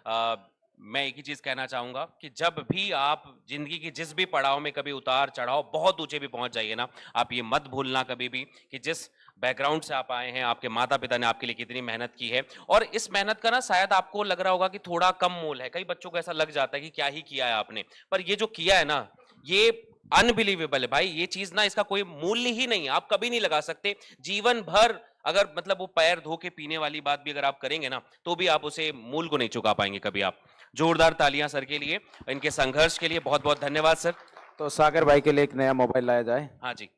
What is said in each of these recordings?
मैं एक ही चीज कहना चाहूंगा कि जब भी आप जिंदगी की जिस भी पड़ाव में कभी उतार चढ़ाव बहुत ऊंचे भी पहुंच जाइए ना, आप ये मत भूलना कभी भी कि जिस बैकग्राउंड से आप आए हैं, आपके माता पिता ने आपके लिए कितनी मेहनत की है। और इस मेहनत का ना शायद आपको लग रहा होगा कि थोड़ा कम मोल है, कई बच्चों को ऐसा लग जाता है कि क्या ही किया है आपने, पर ये जो किया है ना, ये अनबिलीवेबल है भाई। ये चीज ना, इसका कोई मूल्य ही नहीं है, आप कभी नहीं लगा सकते। जीवन भर अगर मतलब वो पैर धो के पीने वाली बात भी अगर आप करेंगे ना, तो भी आप उसे मूल को नहीं चुका पाएंगे कभी आप। जोरदार तालियां सर के लिए, इनके संघर्ष के लिए बहुत बहुत धन्यवाद सर। तो सागर भाई के लिए एक नया मोबाइल लाया जाए। हाँ जी।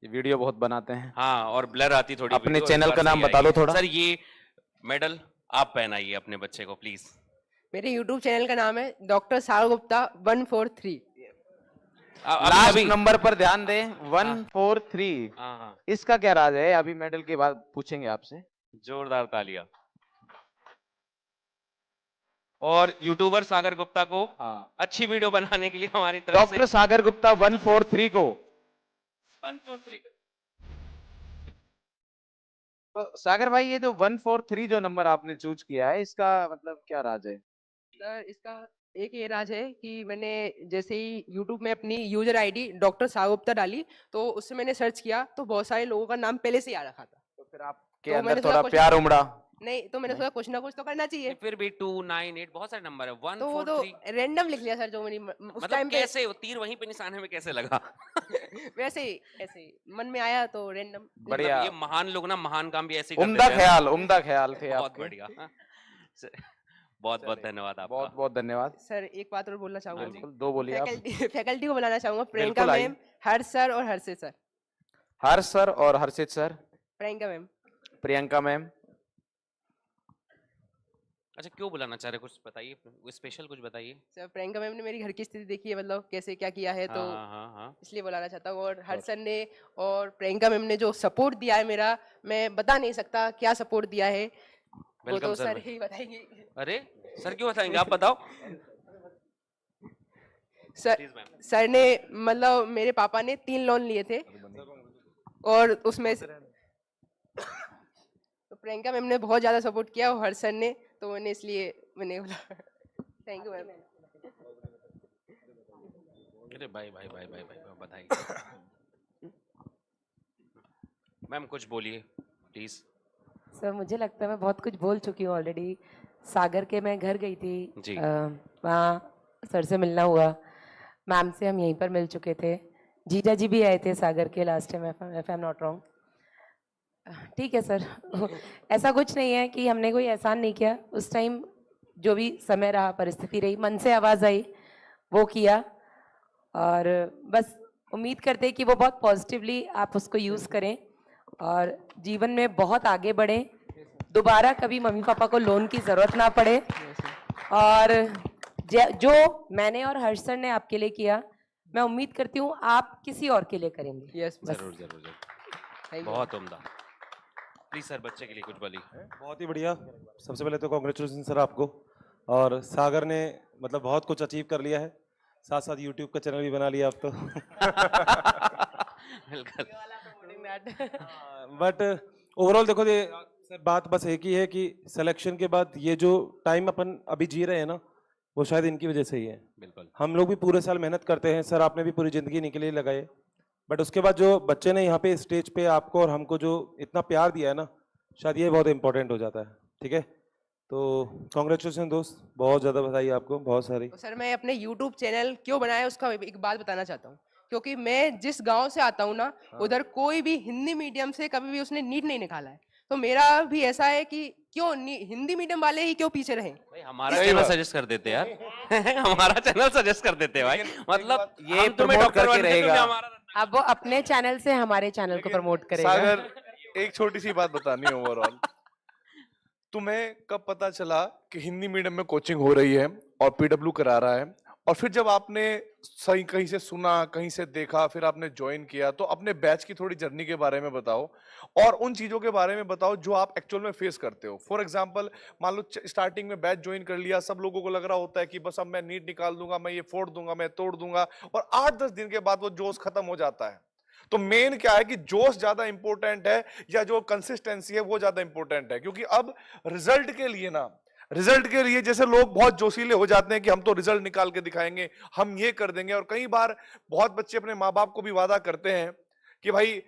ये वीडियो बहुत बनाते हैं। हाँ, और ब्लर आती थोड़ी अपने वीडियो, चैनल का नाम बता दो थोड़ा। सर ये मेडल आप पहनाइए अपने बच्चे को प्लीज। मेरे YouTube चैनल का नाम है डॉक्टर सागर गुप्ता 143। लास्ट नंबर पर ध्यान दें, 143। हाँ। इसका क्या राज है, अभी मेडल के बाद पूछेंगे आपसे। जोरदार तालियां। और यूट्यूबर सागर गुप्ता को अच्छी वीडियो बनाने के लिए हमारी तरफ से डॉक्टर सागर गुप्ता 143 को 143। तो सागर भाई, ये जो 143 जो नंबर आपने चूज किया है, इसका मतलब क्या राज है? सर इसका एक ये राज है कि मैंने जैसे ही YouTube में अपनी यूजर आईडी डॉक्टर सागर गुप्ता डाली, तो उससे मैंने सर्च किया तो बहुत सारे लोगों का नाम पहले से ही आ रखा था। तो फिर आपके तो अंदर मैंने थोड़ा सोचा प्यार उमड़ा। नहीं, तो मैंने सोचा कुछ ना कुछ तो करना चाहिए। फिर भी 298 बहुत सारे नंबर है। तो वो तो 143 रैंडम लिख लिया सर, जो मेरी उस मतलब टाइम पे कैसे वो तीर वहीं पे निशाने में कैसे लगा? वैसे ही ऐसे ही मन में आया तो रैंडम। बढ़िया। ये महान लोग ना महान काम भी ऐसे ही करते उम्दा थे। ख्याल, उम्दा ख्याल थे बहुत आपके। बढ़िया। बहुत बहुत धन्यवाद आपका। बहुत बहुत धन्यवाद सर एक बात और बोलना चाहूंगा। बिल्कुल, दो बोलिए आप। फैकल्टी को बुलाना चाहूंगा, प्रियंका बिल्कुल, आइए। मैम, हर्ष सर और हर्षित सर। हर्ष सर और Harshit sir. Priyanka ma'am. Priyanka ma'am. अच्छा, क्यों बुलाना चाह रहे, कुछ बताइए, स्पेशल कुछ बताइए। सर प्रियंका मैम ने मेरी घर की स्थिति देखी है, मतलब कैसे क्या किया है, तो हाँ। इसलिए बुलाना चाहता हूँ। और हर्ष सर ने और प्रियंका मैम ने जो सपोर्ट दिया है मेरा, मैं बता नहीं सकता क्या सपोर्ट दिया है, वो तो सर ही बताएंगे। अरे सर क्यों बताएंगे, आप बताओ। सर ने मतलब मेरे पापा ने 3 लोन लिए थे, और उसमें से तो प्रियंका मैम ने बहुत ज्यादा सपोर्ट किया, और हर्ष सर ने, तो मैंने इसलिए मैंने बोला थैंक यू मैम। अरे भाई बधाई। मैम कुछ बोलिए प्लीज। सर मुझे लगता है मैं बहुत कुछ बोल चुकी हूँ ऑलरेडी। सागर के मैं घर गई थी, वहाँ सर से मिलना हुआ, मैम से हम यहीं पर मिल चुके थे, जीजा जी भी आए थे सागर के last time, if I am not wrong. ठीक है सर। ऐसा कुछ नहीं है कि हमने कोई एहसान नहीं किया। उस टाइम जो भी समय रहा, परिस्थिति रही, मन से आवाज़ आई वो किया, और बस उम्मीद करते हैं कि वो बहुत पॉजिटिवली आप उसको यूज़ करें और जीवन में बहुत आगे बढ़ें, दोबारा कभी मम्मी पापा को लोन की ज़रूरत ना पड़े, और जो मैंने और हर्ष सर ने आपके लिए किया, मैं उम्मीद करती हूँ आप किसी और के लिए करेंगे। यस जरूर। बहुत उम्दा। प्लीज सर बच्चे के लिए कुछ बोलिए। बहुत ही बढ़िया। सबसे पहले तो कॉन्ग्रेचुलेशन सर आपको। और सागर ने मतलब बहुत कुछ अचीव कर लिया है, साथ साथ यूट्यूब का चैनल भी बना लिया अब तो। बट ओवरऑल देखो, सर बात बस एक ही है कि सिलेक्शन के बाद ये जो टाइम अपन अभी जी रहे हैं ना, वो शायद इनकी वजह से ही है। बिल्कुल। हम लोग भी पूरे साल मेहनत करते हैं, सर आपने भी पूरी जिंदगी इन्हीं के लिए लगाई, बट उसके बाद जो बच्चे ने यहाँ पे स्टेज पे आपको और हमको जो इतना प्यार दिया है ना, शायद ये बहुत इंपॉर्टेंट हो जाता है। ठीक है, तो कॉन्ग्रेचुलेशन दोस्त, बहुत ज़्यादा बधाई आपको, बहुत सारी। तो सर मैं अपने YouTube चैनल क्यों बनाया उसका एक बात बताना चाहता हूँ, क्योंकि मैं जिस गांव से आता हूँ ना, उधर कोई भी हिंदी मीडियम से कभी भी उसने नीट नहीं निकाला है, तो मेरा भी ऐसा है कि क्यों हिंदी मीडियम वाले ही क्यों पीछे रहे। हमारा चैनल सजेस्ट कर देते यार। हमारा चैनल सजेस्ट कर देते भाई, मतलब ये तुम्हें डॉक्टर करके रहेगा। अब वो अपने चैनल से हमारे चैनल को प्रमोट करेगा। सागर एक छोटी सी बात बतानी है ओवरऑल, तुम्हें कब पता चला कि हिंदी मीडियम में कोचिंग हो रही है और पीडब्ल्यू करा रहा है, और फिर जब आपने सही कहीं से सुना, कहीं से देखा, फिर आपने ज्वाइन किया, तो अपने बैच की थोड़ी जर्नी के बारे में बताओ और उन चीजों के बारे में बताओ जो आप एक्चुअल में फेस करते हो। फॉर एग्जांपल, मान लो स्टार्टिंग में बैच ज्वाइन कर लिया, सब लोगों को लग रहा होता है कि बस अब मैं नीट निकाल दूंगा, मैं ये फोड़ दूंगा, मैं तोड़ दूंगा, और 8-10 दिन के बाद वो जोश खत्म हो जाता है। तो मेन क्या है कि जोश ज्यादा इंपॉर्टेंट है या जो कंसिस्टेंसी है वो ज्यादा इंपॉर्टेंट है, क्योंकि अब रिजल्ट के लिए ना रिजल्ट के लिए जैसे लोग बहुत जोशीले हो जाते हैं कि हम तो रिजल्ट निकाल के दिखाएंगे, हम ये कर देंगे, और कई बार बहुत बच्चे अपने माँ बाप को भी वादा करते हैं कि भाई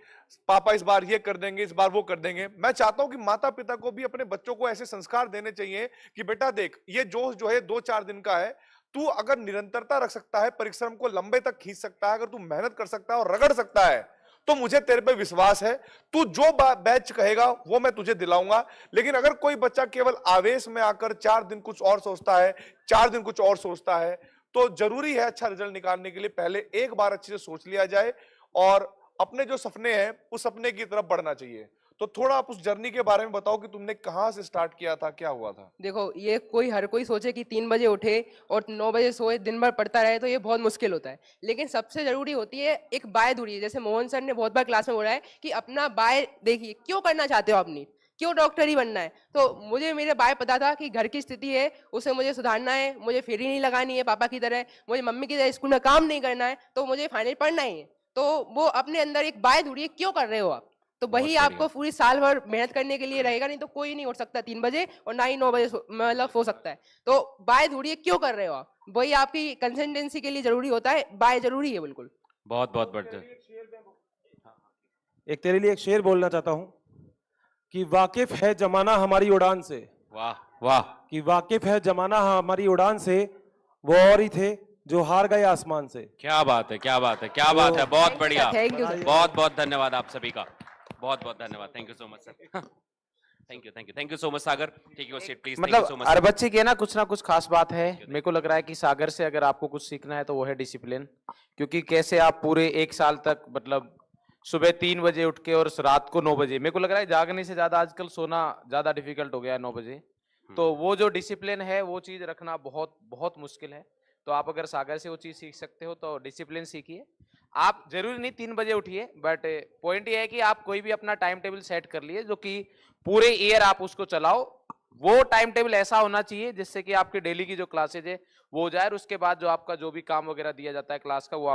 पापा इस बार ये कर देंगे, इस बार वो कर देंगे। मैं चाहता हूं कि माता पिता को भी अपने बच्चों को ऐसे संस्कार देने चाहिए कि बेटा देख, ये जोश जो है 2-4 दिन का है, तू अगर निरंतरता रख सकता है, परिश्रम को लंबे तक खींच सकता है, अगर तू मेहनत कर सकता है और रगड़ सकता है, तो मुझे तेरे पे विश्वास है। तू जो बैच कहेगा वो मैं तुझे दिलाऊंगा। लेकिन अगर कोई बच्चा केवल आवेश में आकर 4 दिन कुछ और सोचता है, 4 दिन कुछ और सोचता है, तो जरूरी है अच्छा रिजल्ट निकालने के लिए पहले एक बार अच्छे से सोच लिया जाए और अपने जो सपने हैं उस सपने की तरफ बढ़ना चाहिए। तो थोड़ा आप उस जर्नी के बारे में बताओ कि तुमने कहां से स्टार्ट किया था, क्या हुआ था? देखो, ये हर कोई सोचे कि 3 बजे उठे और 9 बजे सोए, दिन भर पढ़ता रहे, तो ये बहुत मुश्किल होता है। लेकिन सबसे जरूरी होती है एक बाय दूरी। जैसे मोहन सर ने बहुत बार क्लास में बोला है कि अपना बाय देखिए, क्यों करना चाहते हो आप नीट, क्यों डॉक्टर ही बनना है। तो मुझे मेरे बाय पता था कि घर की स्थिति है, उसे मुझे सुधारना है, मुझे फेरी नहीं लगानी है पापा की तरह, मुझे मम्मी की तरह स्कूल में काम नहीं करना है, तो मुझे फाइनल पढ़ना ही है। तो वो अपने अंदर एक बाय दूरी है, क्यों कर रहे हो आप, तो वही आपको पूरी साल भर मेहनत करने के लिए रहेगा। नहीं तो कोई नहीं उठ सकता 3 बजे और ना ही 9 बजे मतलब सो सकता है। तो बाय दूरी क्यों कर रहे हो आप, वही आपकी कंसिस्टेंसी के लिए जरूरी होता है। बाय जरूरी है बिल्कुल। बहुत बहुत बढ़िया। एक तेरे लिए एक शेर बोलना चाहता हूं कि वाकिफ है जमाना हमारी उड़ान से, वाह वाह। कि वाकिफ है जमाना हमारी उड़ान से, वो और ही थे जो हार गए आसमान से। क्या बात है, क्या बात है, क्या बात है, बहुत बढ़िया। Thank you sir. बहुत बहुत धन्यवाद आप सभी का, बहुत बहुत धन्यवाद। Thank you so much sir. Thank you, thank you so much Sagar. Take your seat please. Thank you so मतलब मच। हर बच्चे की है ना कुछ खास बात है। मेरे को लग रहा है कि सागर से अगर आपको कुछ सीखना है तो वो है डिसिप्लिन। क्योंकि कैसे आप पूरे 1 साल तक मतलब सुबह 3 बजे उठ के और रात को 9 बजे, मेरे को लग रहा है जागने से ज्यादा आजकल सोना ज्यादा डिफिकल्ट हो गया है 9 बजे। तो वो जो डिसिप्लिन है वो चीज रखना बहुत बहुत मुश्किल है। तो आप अगर सागर से वो चीज सीख सकते हो तो डिसिप्लिन सीखिए। आप जरूरी नहीं 3 बजे उठिए, बट पॉइंट ये है कि आप कोई भी अपना टाइम टेबल सेट कर लिए जो कि पूरे ईयर आप उसको चलाओ। वो टाइम टेबल ऐसा होना चाहिए जिससे कि आपके डेली की जो क्लासेज है वो हो जाए, और उसके बाद जो आपका जो भी काम वगैरह दिया जाता है क्लास का वो आप